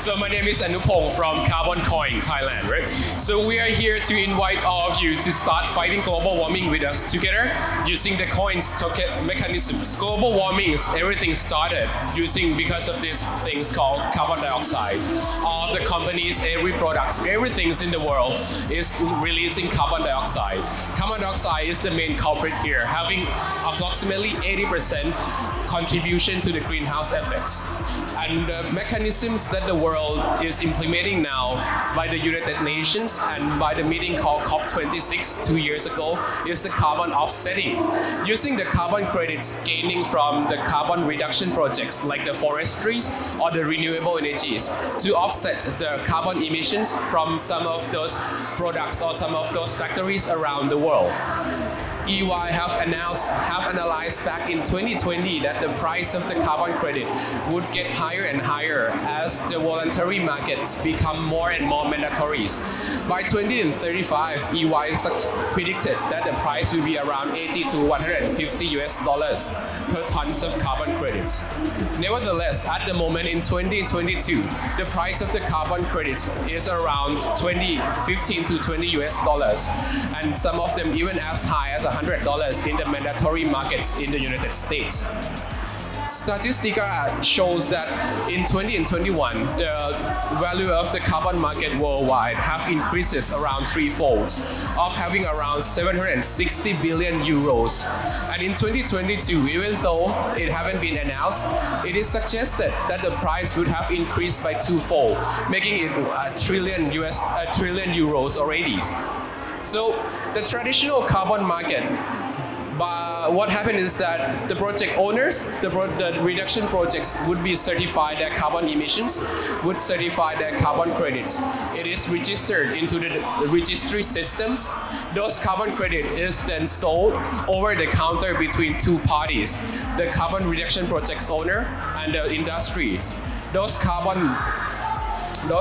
So my name is Anupong from Carbon Coin, Thailand, right? So we are here to invite all of you to start fighting global warming with us together using the coins token mechanisms. Global warming, everything started because of these things called carbon dioxide. All of the companies, every products, everything in the world is releasing carbon dioxide. Carbon dioxide is the main culprit here, having approximately 80% contribution to the greenhouse effects. And the mechanisms that the world is implementing now by the United Nations and by the meeting called COP26 2 years ago is the carbon offsetting. Using the carbon credits gaining from the carbon reduction projects like the forestries or the renewable energies to offset the carbon emissions from some of those products or some of those factories around the world. EY have analyzed back in 2020 that the price of the carbon credit would get higher and higher as the voluntary markets become more and more mandatory. By 2035, EY predicted that the price will be around 80 to 150 US dollars per tons of carbon credits. Nevertheless, at the moment in 2022, the price of the carbon credits is around 15 to 20 US dollars, and some of them even as high as $100 in the mandatory markets in the United States. Statistica shows that in 2021, the value of the carbon market worldwide have increases around threefold, of having around 760 billion euros. And in 2022, even though it haven't been announced, it is suggested that the price would have increased by twofold, making it a trillion euros already. So the traditional carbon market, but what happened is that the project owners, the reduction projects would be certified their carbon emissions, would certify their carbon credits. It is registered into the registry systems. Those carbon credit is then sold over the counter between two parties, the carbon reduction project's owner and the industries. Those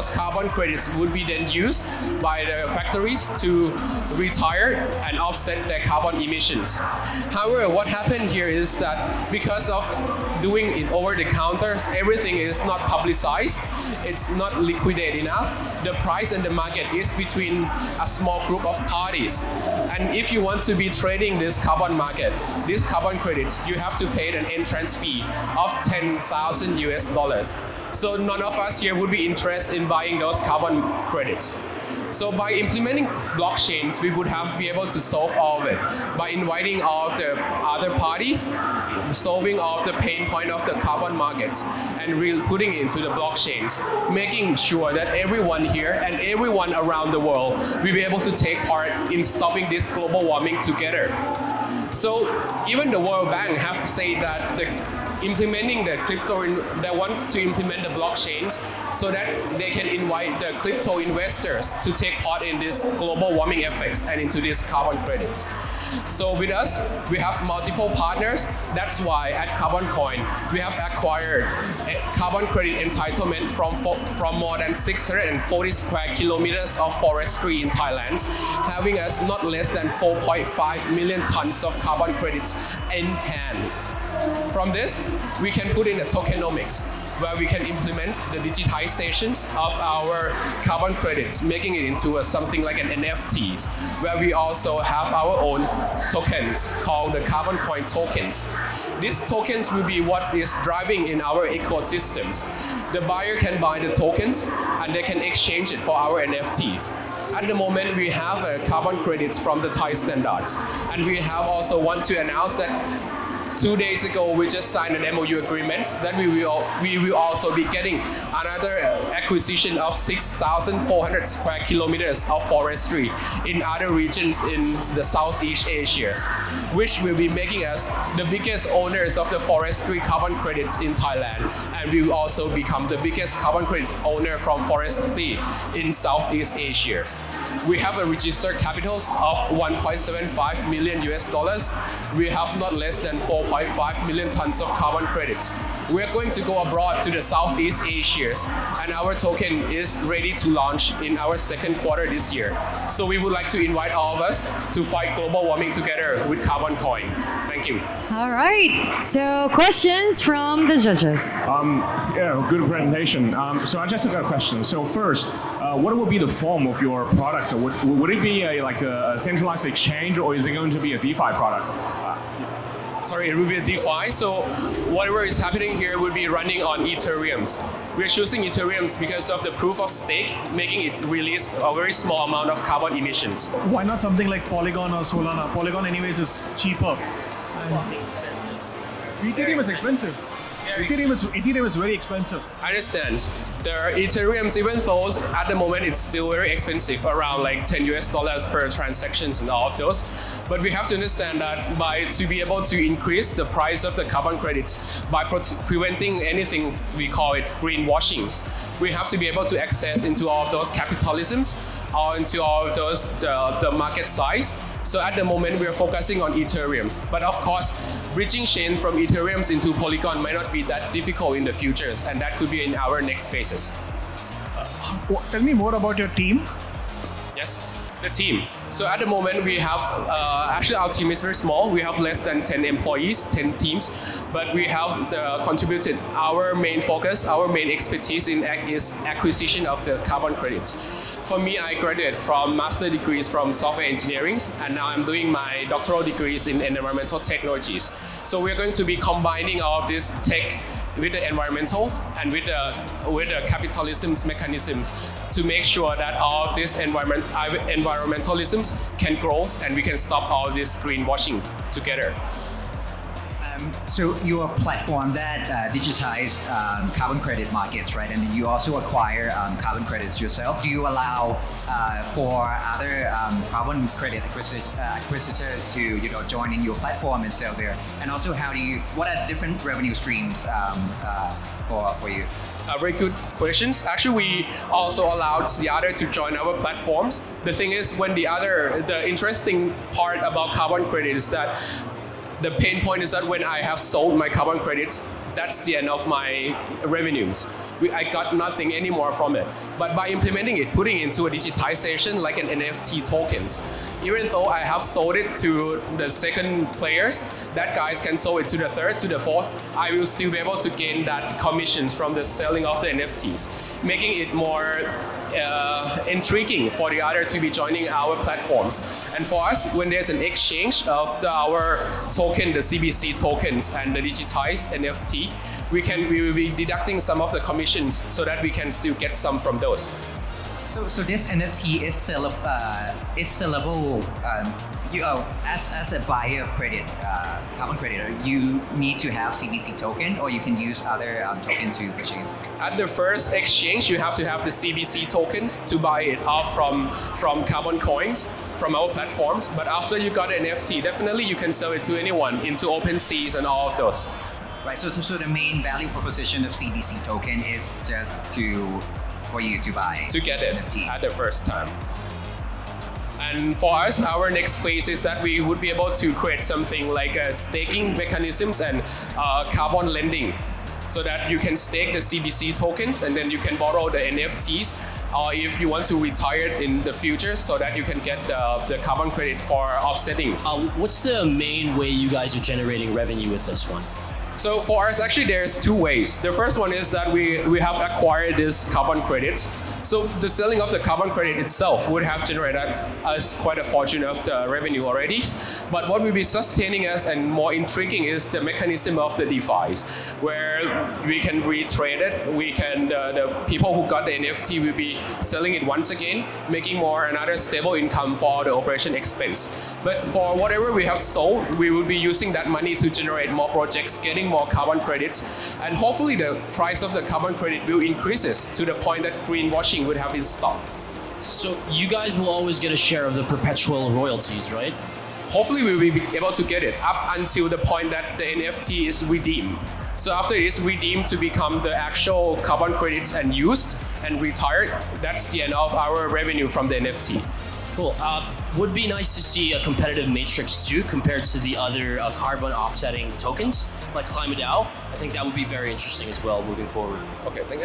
carbon credits would be then used by the factories to retire and offset their carbon emissions. However, what happened here is that because of doing it over the counters, everything is not publicized, it's not liquidate enough. The price in the market is between a small group of parties. And if you want to be trading this carbon market, these carbon credits, you have to pay an entrance fee of 10,000 US dollars. So none of us here would be interested in buying those carbon credits. So by implementing blockchains, we would be able to solve all of it by inviting all of the other parties, solving all of the pain point of the carbon markets, and putting it into the blockchains, making sure that everyone here and everyone around the world will be able to take part in stopping this global warming together. So even the World Bank have said that implementing the crypto, they want to implement the blockchains so that they can invite the crypto investors to take part in this global warming effects and into this carbon credits. So with us, we have multiple partners. That's why at Carbon Coin, we have acquired a carbon credit entitlement from more than 640 square kilometers of forestry in Thailand, having us not less than 4.5 million tons of carbon credits in hand. From this, we can put in a tokenomics, where we can implement the digitizations of our carbon credits, making it into something like an NFTs, where we also have our own tokens called the carbon coin tokens. These tokens will be what is driving in our ecosystems. The buyer can buy the tokens and they can exchange it for our NFTs. At the moment, we have carbon credits from the Thai standards, and we have also want to announce that 2 days ago, we just signed an MOU agreement that we will also be getting another acquisition of 6,400 square kilometers of forestry in other regions in the Southeast Asia, which will be making us the biggest owners of the forestry carbon credits in Thailand, and we will also become the biggest carbon credit owner from forestry in Southeast Asia. We have a registered capitals of 1.75 million US dollars. we have not less than 4.5 million tons of carbon credits. We're going to go abroad to the Southeast Asia, and our token is ready to launch in our second quarter this year. So we would like to invite all of us to fight global warming together with Carbon Coin. Thank you. All right. So questions from the judges. Yeah, good presentation. So I just got a question. So first, what will be the form of your product? Would it be like a centralized exchange, or is it going to be a DeFi product? Sorry, it will be a DeFi. So whatever is happening here will be running on Ethereums. We're choosing Ethereums because of the proof of stake, making it release a very small amount of carbon emissions. Why not something like Polygon or Solana? Polygon anyways is cheaper. Ethereum is expensive. Ethereum is very expensive. I understand. The Ethereums, even though at the moment it's still very expensive, around like $10 per transactions and all of those. But we have to understand that to be able to increase the price of the carbon credits by preventing anything we call it greenwashings, we have to be able to access into all of those capitalisms or into all of those the market size. So at the moment, we are focusing on Ethereums. But of course, bridging chain from Ethereums into Polygon might not be that difficult in the future, and that could be in our next phases. Tell me more about your team. Yes, the team. So at the moment, we have, actually our team is very small. We have less than 10 employees, 10 teams, but we have contributed our main focus, our main expertise is acquisition of the carbon credits. For me, I graduated from master degrees from software engineering, and now I'm doing my doctoral degrees in environmental technologies. So we're going to be combining all of this tech with the environmentals and with the capitalism's mechanisms to make sure that all of these environmentalisms can grow and we can stop all of this greenwashing together. So you're a platform that digitize carbon credit markets, right? And you also acquire carbon credits yourself. Do you allow for other carbon credit acquisitors to join in your platform and sell there? And also, what are different revenue streams for you? Very good questions. Actually, we also allowed the other to join our platforms. The thing is, the interesting part about carbon credit is that the pain point is that when I have sold my carbon credits, that's the end of my revenues. I got nothing anymore from it. But by implementing it, putting it into a digitization like an NFT tokens, even though I have sold it to the second players, that guys can sell it to the third, to the fourth, I will still be able to gain that commissions from the selling of the NFTs, making it more intriguing for the other to be joining our platforms. And for us, when there's an exchange of our token, the CBC tokens and the digitized NFT, we will be deducting some of the commissions so that we can still get some from those. So this NFT is sellable. As a buyer of credit, carbon credit, you need to have CBC token, or you can use other tokens to purchase. At the first exchange, you have to have the CBC tokens to buy it off from carbon coins from our platforms. But after you got an NFT, definitely you can sell it to anyone into OpenSeas and all of those. Right. So the main value proposition of CBC token is just for you to buy to get it NFT at the first time. And for us, our next phase is that we would be able to create something like staking mechanisms and carbon lending, so that you can stake the CBC tokens and then you can borrow the NFTs, or if you want to retire it in the future, so that you can get the carbon credit for offsetting. What's the main way you guys are generating revenue with this one? So for us, actually, there's two ways. The first one is that we have acquired this carbon credits. So the selling of the carbon credit itself would have generated us quite a fortune of the revenue already. But what will be sustaining us and more intriguing is the mechanism of the DeFi, where we can retrade it. The people who got the NFT will be selling it once again, making more another stable income for the operation expense. But for whatever we have sold, we will be using that money to generate more projects, getting more carbon credits, and hopefully the price of the carbon credit will increases to the point that greenwashing would have been stopped. So you guys will always get a share of the perpetual royalties, right? Hopefully we will be able to get it up until the point that the NFT is redeemed. So after it is redeemed to become the actual carbon credits and used and retired, that's the end of our revenue from the NFT. Cool. would be nice to see a competitive matrix too compared to the other carbon offsetting tokens like Climate DAO. I think that would be very interesting as well moving forward. Okay, I think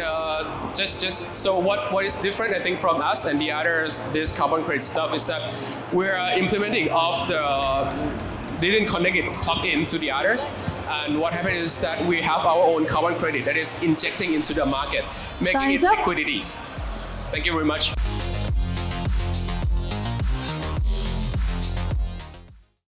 just so what is different, I think, from us and the others, this carbon credit stuff is that we're implementing off they didn't connect it, plug in to the others. And what happened is that we have our own carbon credit that is injecting into the market, making Time's it up. liquidities. Thank you very much.